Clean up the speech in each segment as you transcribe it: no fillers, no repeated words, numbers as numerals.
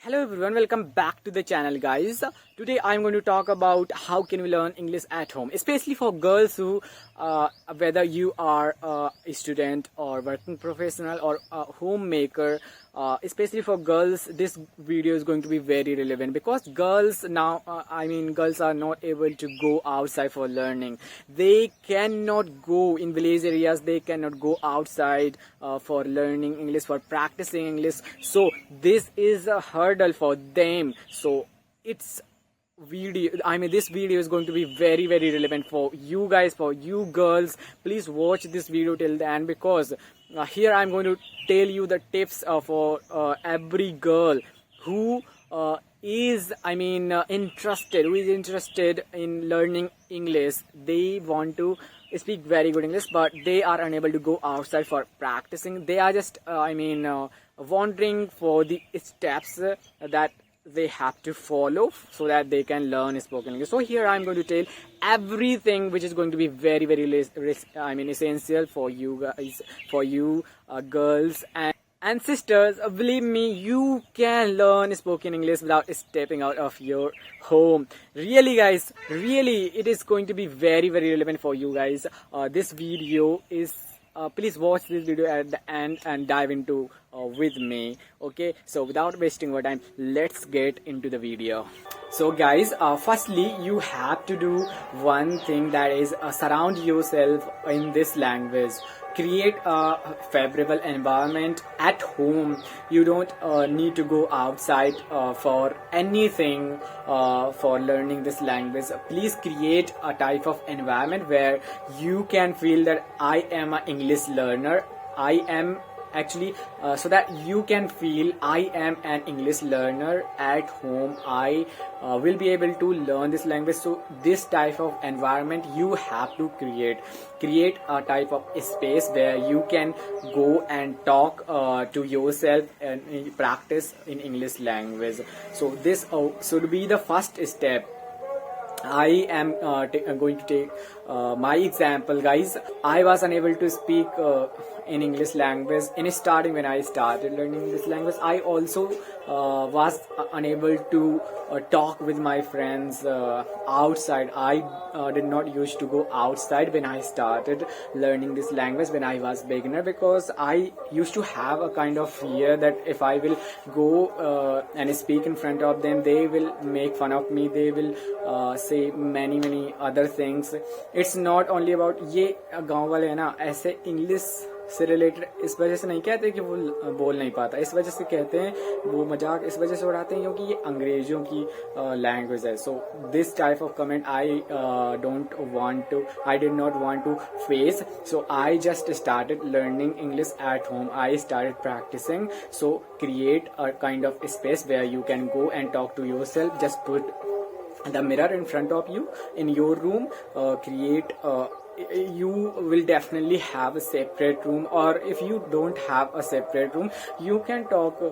Hello everyone, welcome back to the channel guys. Today I'm going to talk about how can we learn English at home, especially for girls who whether you are a student or working professional or a homemaker, especially for girls this video is going to be very relevant because girls now girls are not able to go outside for learning. They cannot go in village areas, they cannot go outside for learning English, for practicing English. So this is a hurdle for them. So it's this video is going to be very relevant for you guys, for you girls. Please watch this video till the end because here I'm going to tell you the tips for every girl who is interested in learning English. They want to speak very good English, but they are unable to go outside for practicing. They are just wondering for the steps that they have to follow so that they can learn spoken English. So here I'm going to tell everything which is going to be very essential for you guys, for you girls and sisters. Believe me, you can learn spoken English without stepping out of your home. Really guys, really it is going to be very relevant for you guys. This video is please watch this video at the end and dive into with me. Okay, so without wasting your time, let's get into the video. So guys, firstly you have to do one thing, that is surround yourself in this language. Create a favorable environment at home. You don't need to go outside for anything for learning this language. Please create a type of environment where you can feel that I am an English learner. I am actually so that you can feel I am an English learner at home. I will be able to learn this language. So this type of environment you have to create a type of space where you can go and talk to yourself and practice in English language. So this should be the first step. I am going to take my example guys. I was unable to speak in English language in starting. When I started learning this language, I also was unable to talk with my friends outside. I did not used to go outside when I started learning this language when I was beginner, because I used to have a kind of fear that if I will go and speak in front of them, they will make fun of me, they will say many other things. It's not only about ये गाँव वाले है ना ऐसे English से related इस वजह से नहीं कहते कि वो बोल नहीं पाता, इस वजह से कहते हैं, वो मजाक इस वजह से उड़ाते हैं क्योंकि ये अंग्रेजों की लैंग्वेज है. So this type of comment I did not want to face. So I just started learning English at home. I started practicing. So create a kind of space where you can go and talk to yourself. Just put the mirror in front of you in your room. You will definitely have a separate room, or if you don't have a separate room, you can talk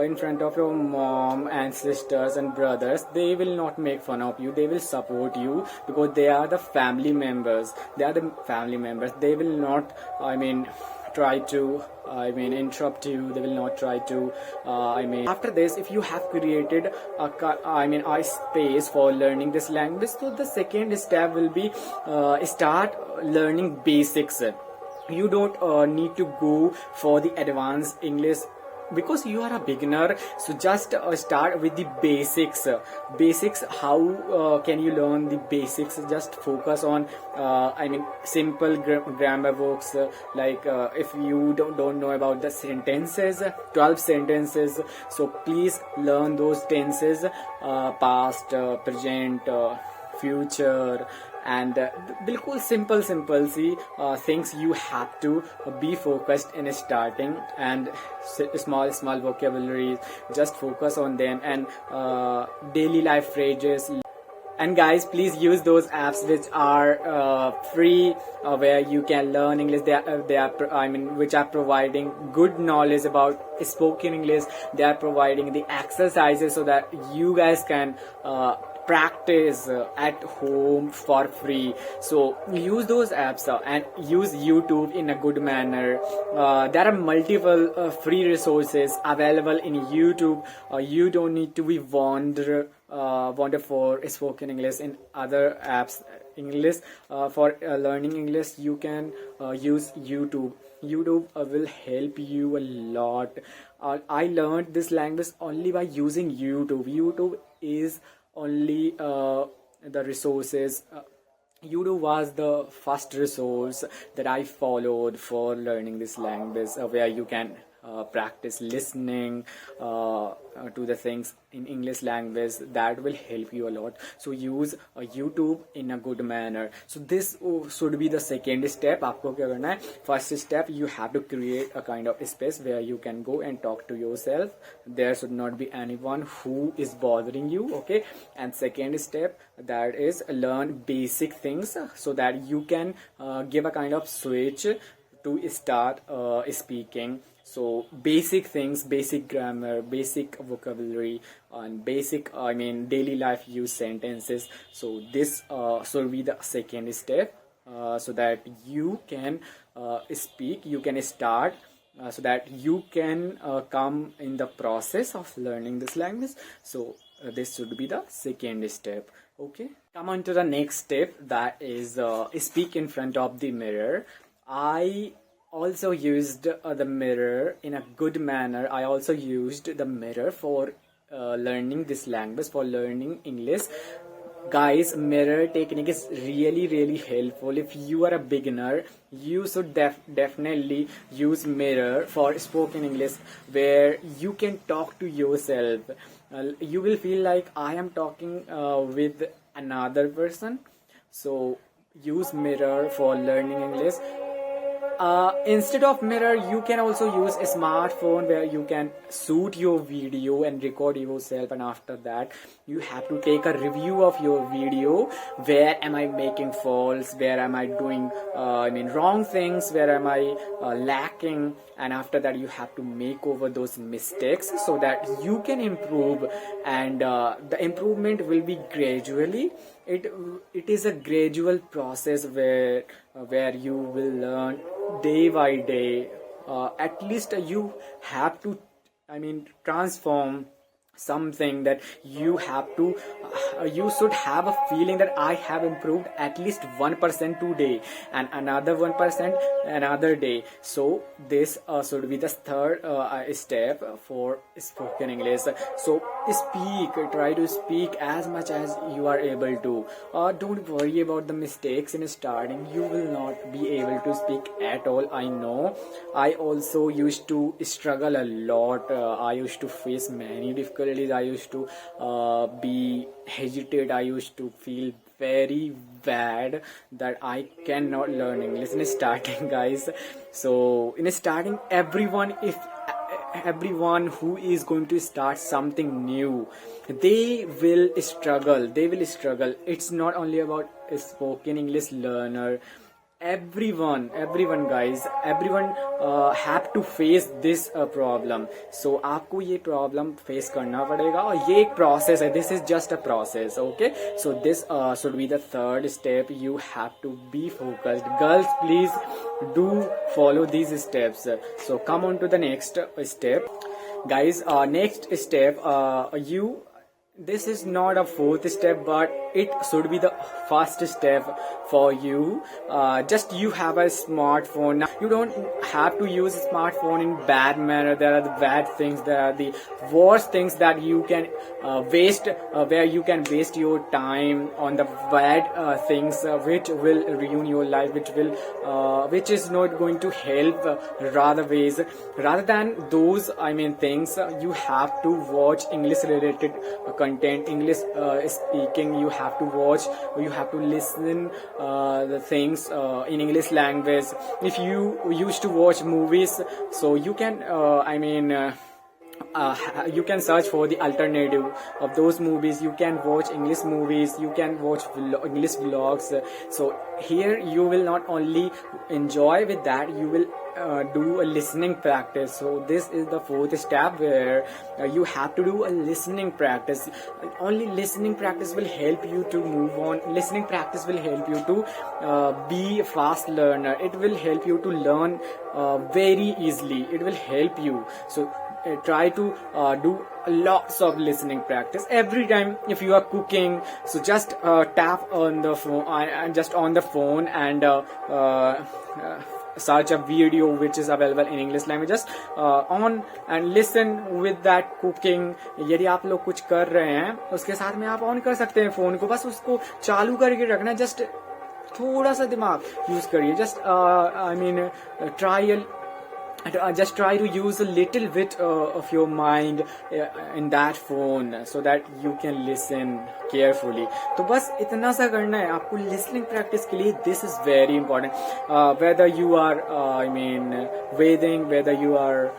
in front of your mom and sisters and brothers. They will not make fun of you, they will support you because they are the family members. They will not try to interrupt you. They will not try to after this, if you have created a space for learning this language, so the second step will be start learning basics. You don't need to go for the advanced English because you are a beginner. So just start with the basics. How can you learn the basics? Just focus on simple grammar works, like if you don't know about the sentences, 12 sentences, so please learn those tenses, past, present, future, and बिल्कुल simple सी things you have to be focused in starting, and small vocabularies, just focus on them, and daily life phrases. And guys, please use those apps which are free, where you can learn English. Which are providing good knowledge about spoken English. They are providing the exercises so that you guys can practice at home for free. So use those apps and use YouTube in a good manner. There are multiple free resources available in YouTube. You don't need to be wander for spoken English in other apps. English for learning English, you can use YouTube. YouTube will help you a lot. I learned this language only by using YouTube. YouTube is only the resources. YouTube was the first resource that I followed for learning this language, where you can practice listening to the things in English language. That will help you a lot. So use YouTube in a good manner. So this should be the second step. आपको क्या करना है? First step, you have to create a kind of space where you can go and talk to yourself. There should not be anyone who is bothering you. Okay. And second step, that is learn basic things so that you can give a kind of switch to start speaking. So basic things, basic grammar, basic vocabulary, and basic, daily life use sentences. So this should be the second step, so that you can speak, you can start, so that you can come in the process of learning this language. So this should be the second step. Okay, come on to the next step, that is speak in front of the mirror. I also used the mirror in a good manner. I also used the mirror for learning this language, for learning English. Guys, mirror technique is really helpful. If you are a beginner, you should definitely use mirror for spoken English, where you can talk to yourself. You will feel like I am talking with another person. So use mirror for learning English. Instead of mirror, you can also use a smartphone where you can shoot your video and record yourself, and after that you have to take a review of your video. Where am I making faults? Where am I doing wrong things? Where am I lacking? And after that you have to make over those mistakes so that you can improve, and the improvement will be gradually. It is a gradual process where you will learn day by day. At least you have to transform something, that you have to you should have a feeling that I have improved at least 1% today and another 1% another day. So this should be the third step for spoken English. So try to speak as much as you are able to. Don't worry about the mistakes in starting. You will not be able to speak at all. I know I also used to struggle a lot. I used to face many difficulties. I used to be hesitate. I used to feel very bad that I cannot learn English in starting, guys. So in starting, everyone who is going to start something new, they will struggle. It's not only about a spoken English learner. Everyone guys, everyone have to face this problem. So आपको ये problem face करना पड़ेगा, और ये एक process है. This is just a process. Okay, so this should be the third step. You have to be focused. Girls, please do follow these steps. So come on to the next step, guys. Next step, this is not a fourth step, but it should be the first step for you. Just you have a smartphone. Now, you don't have to use a smartphone in bad manner. There are the bad things. There are the worst things that you can waste, where you can waste your time on the bad things, which will ruin your life, which is not going to help. Rather than those things, you have to watch English related content, English speaking. You have to watch, you have to listen the things in English language. If you used to watch movies, so you can you can search for the alternative of those movies. You can watch English movies, you can watch English vlogs. So here you will not only enjoy with that, you will do a listening practice. So this is the fourth step, where you have to do a listening practice. Only listening practice will help you to move on. Listening practice will help you to be a fast learner. It will help you to learn very easily. It will help you. So try to do lots of listening practice every time. If you are cooking, so just tap on the phone, just on the phone, and search a video which is available in English language. Just on and listen with that cooking. यदि आप लोग कुछ कर रहे हैं उसके साथ में आप ऑन कर सकते हैं फोन को, बस उसको चालू करके रखना. जस्ट थोड़ा सा दिमाग यूज करिए. Just I mean just try to use a little bit of your mind in that phone, so that you can listen carefully. तो बस इतना सा करना है आपको listening practice के लिए. This is very important. Whether you are bathing, whether you are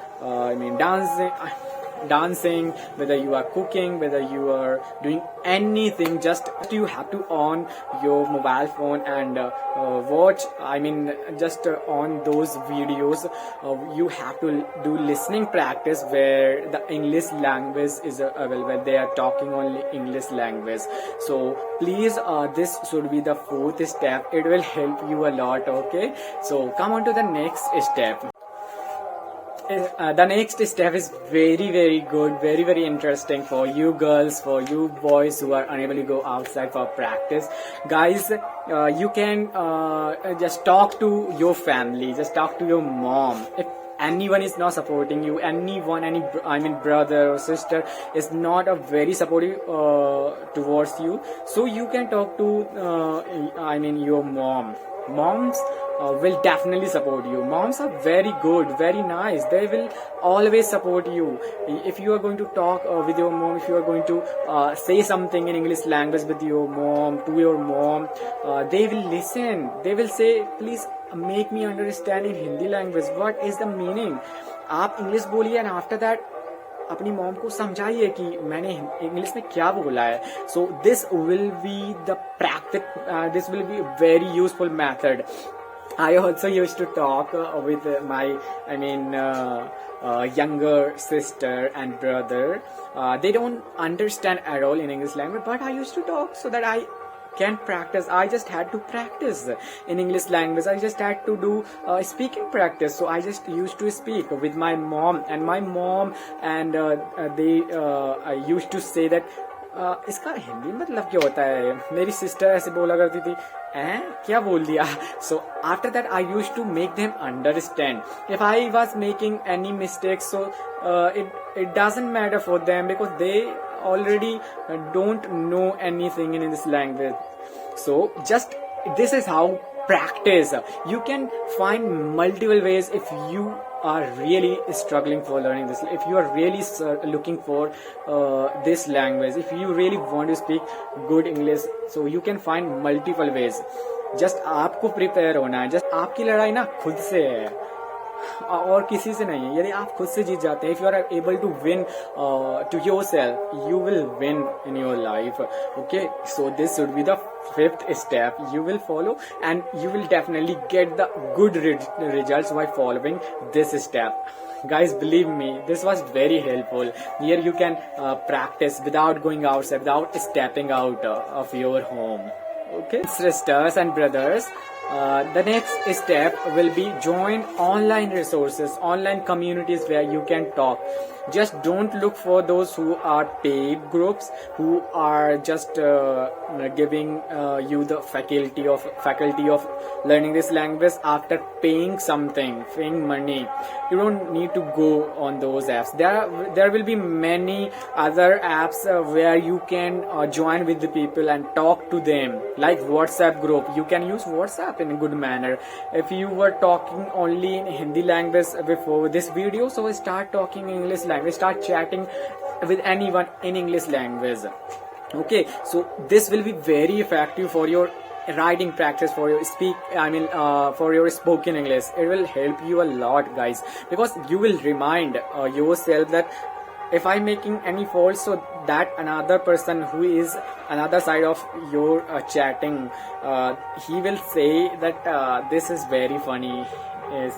dancing, whether you are cooking, whether you are doing anything, just you have to on your mobile phone and watch, just on those videos. You have to do listening practice where the English language is available. They are talking only English language. So please, this should be the fourth step. It will help you a lot. Okay, so come on to the next step. The next step is very, very good, very, very interesting for you girls, for you boys who are unable to go outside for practice. Guys, you can just talk to your family, just talk to your mom. If anyone is not supporting you, brother or sister is not a very supportive towards you, so you can talk to your mom. Moms will definitely support you. Moms are very good, very nice. They will always support you. If you are going to talk with your mom, if you are going to say something in English language with your mom, to your mom, they will listen. They will say, please make me understand in Hindi language. What is the meaning? आप English बोलिए and after that अपनी mom को समझाइए कि मैंने English में क्या बोला है. So this will be the practice. This will be very useful method. I also used to talk with my younger sister and brother. They don't understand at all in English language, but I used to talk so that I can practice. I just had to practice in English language. I just had to do speaking practice. So I just used to speak with my mom, and they used to say that इसका हिंदी मतलब क्या होता है. मेरी sister ऐसे बोला करती थी, क्या बोल दिया. So after that I used to make them understand. If I was making any mistakes, so it doesn't matter for them, because they already don't know anything in this language. So just this is how practice. You can find multiple ways if you are really struggling for learning this. If you are really looking for this language, if you really want to speak good English, so you can find multiple ways. Just आपको prepare होना है. Just आपकी लड़ाई ना खुद से है और किसी से नहीं है. यदि आप खुद से जीत जाते हैं, if you are able to win to yourself, you will win in your life. Okay, so this should be the fifth step you will follow, and you will definitely get the good results by following this step. Guys, believe me, this was very helpful. Here you can practice without going outside, without stepping out of your home. Okay, sisters and brothers, the next step will be join online resources, online communities where you can talk. Just don't look for those who are paid groups, who are just giving you the faculty of learning this language after paying money. You don't need to go on those apps. There will be many other apps where you can join with the people and talk to them, like WhatsApp group. You can use WhatsApp in a good manner. If you were talking only in Hindi language before this video, so start talking English language. Start chatting with anyone in English language. Okay, so this will be very effective for your writing practice, for your for your spoken English. It will help you a lot, guys, because you will remind yourself that if I'm making any fault, so that another person who is another side of your chatting, he will say that this is very funny,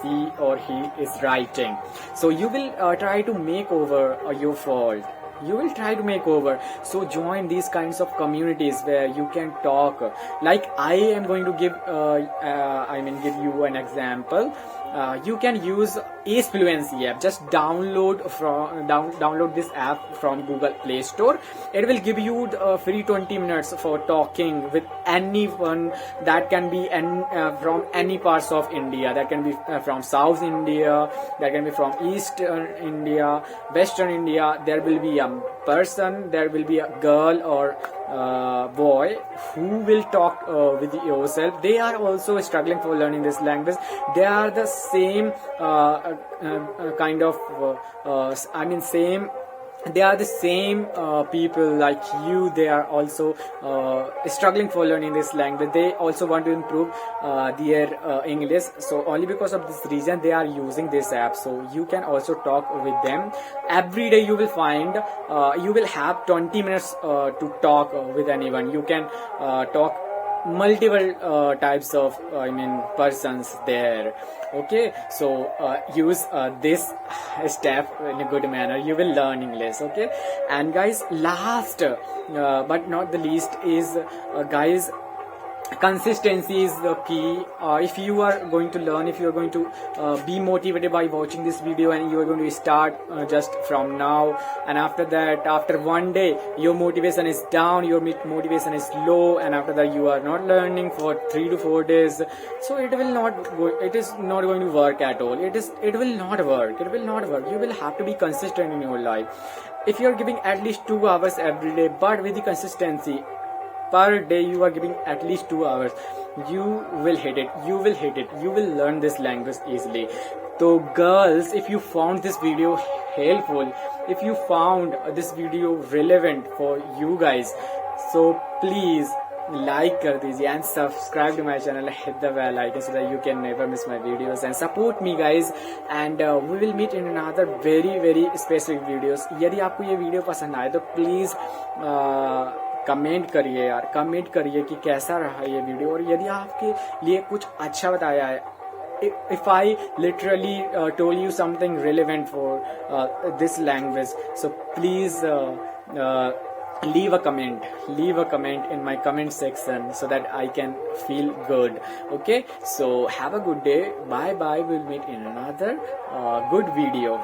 he or he is writing. So you will try to make over your fault, you will try to make over. So join these kinds of communities where you can talk. Like I am going to give give you an example. You can use Ace Fluency app. Just download this app from Google Play Store. It will give you free 20 minutes for talking with anyone. That can be from any parts of India. That can be from South India, that can be from Eastern India, Western India. There will be a person, there will be a girl or boy who will talk with yourself. They are also struggling for learning this language. They are the same they are the same people like you. They are also struggling for learning this language. They also want to improve their English. So only because of this reason they are using this app. So you can also talk with them. Every day you will find you will have 20 minutes to talk with anyone. You can talk multiple types of persons there. Okay, so use this step in a good manner. You will learn English. Okay, and guys, last but not the least is guys, consistency is the key. If you are going to learn, if you are going to be motivated by watching this video, and you are going to start just from now, and after that, after one day your motivation is down, your motivation is low, and after that you are not learning for 3 to 4 days, so it is not going to work at all. It will not work. You will have to be consistent in your life. If you are giving at least 2 hours every day, but with the consistency, per day you are giving at least 2 hours, you will hit it. You will learn this language easily. So girls, if you found this video helpful, if you found this video relevant for you guys, so please like kar dijiye and subscribe to my channel, hit the bell icon so that you can never miss my videos, and support me guys. And we will meet in another very specific videos. यदि आपको ये video पसंद आए तो please comment करिए यार, comment करिए कि कैसा रहा ये वीडियो, और यदि आपके लिए कुछ अच्छा बताया है, if I literally told you something relevant for this language, so please leave a comment in my comment section so that I can feel good. Okay, so have a good day. Bye, we'll meet in another good video.